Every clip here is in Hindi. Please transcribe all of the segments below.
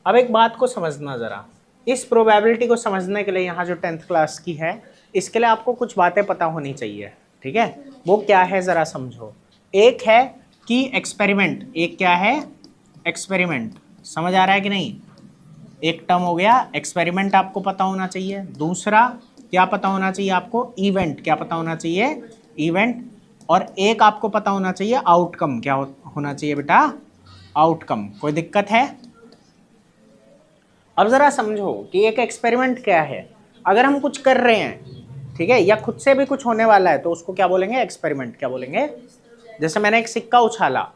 अब एक बात को समझना ज़रा, इस प्रोबेबिलिटी को समझने के लिए यहाँ जो 10th क्लास की है, इसके लिए आपको कुछ बातें पता होनी चाहिए, ठीक है। वो क्या है ज़रा समझो। एक है कि एक्सपेरिमेंट, एक क्या है एक्सपेरिमेंट, समझ आ रहा है कि नहीं। एक टर्म हो गया एक्सपेरिमेंट, आपको पता होना चाहिए। दूसरा क्या पता होना चाहिए आपको, इवेंट, क्या पता होना चाहिए, इवेंट। और एक आपको पता होना चाहिए आउटकम, क्या होना चाहिए बेटा, आउटकम। कोई दिक्कत है? अब जरा समझो कि एक एक्सपेरिमेंट क्या है। अगर हम कुछ कर रहे हैं, ठीक है, या खुद से भी कुछ होने वाला है, तो उसको क्या बोलेंगे, एक्सपेरिमेंट। क्या बोलेंगे? जैसे मैंने एक सिक्का उछाला,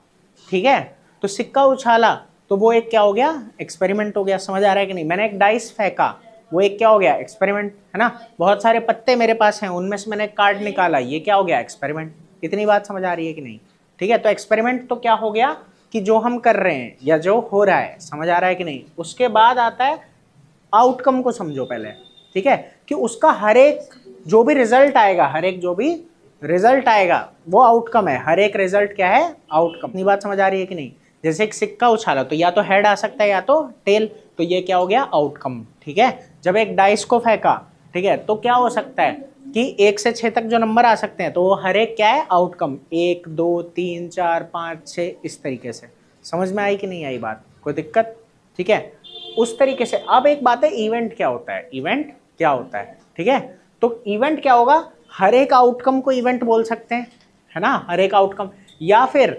ठीक है, तो सिक्का उछाला तो वो एक क्या हो गया, एक्सपेरिमेंट हो गया। समझ आ रहा है कि नहीं। मैंने एक डाइस फेंका, वो एक क्या हो गया, एक्सपेरिमेंट, है ना। बहुत सारे पत्ते मेरे पास हैं, उनमें से मैंने एक कार्ड निकाला, ये क्या हो गया, एक्सपेरिमेंट। इतनी बात समझ आ रही है कि नहीं? ठीक है, तो एक्सपेरिमेंट तो क्या हो गया कि जो हम कर रहे हैं या जो हो रहा है, समझ आ रहा है कि नहीं। उसके बाद आता है आउटकम को समझो पहले, ठीक है, कि उसका हर एक जो भी रिजल्ट आएगा, हर एक जो भी रिजल्ट आएगा वो आउटकम है। हर एक रिजल्ट क्या है, आउटकम। अपनी बात समझ आ रही है कि नहीं। जैसे एक सिक्का उछाला तो या तो हेड आ सकता है या तो टेल, तो ये क्या हो गया, आउटकम, ठीक है। जब एक डाइस को फेंका, ठीक है, तो क्या हो सकता है कि 1 से 6 तक जो नंबर आ सकते हैं, तो वो हर एक क्या है, आउटकम। 1 2 3 4 5 6 इस तरीके से। समझ में आई कि नहीं आई बात, कोई दिक्कत? ठीक है, उस तरीके से। अब एक बात है, इवेंट क्या होता है, इवेंट क्या होता है, ठीक है। तो इवेंट क्या होगा, हर एक आउटकम को इवेंट बोल सकते हैं, है ना, हर एक आउटकम। या फिर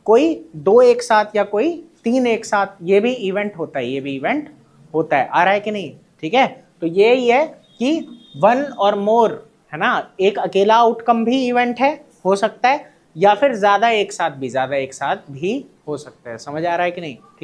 कोई 2 एक साथ या कोई 3 एक साथ, ये भी इवेंट होता है, ये भी इवेंट होता है। आ रहा है कि नहीं? ठीक है, तो यही है कि 1 और मोर, है ना, एक अकेला आउटकम भी इवेंट है, हो सकता है, या फिर ज्यादा एक साथ भी, ज्यादा एक साथ भी हो सकता है। समझ आ रहा है कि नहीं? ठीक है।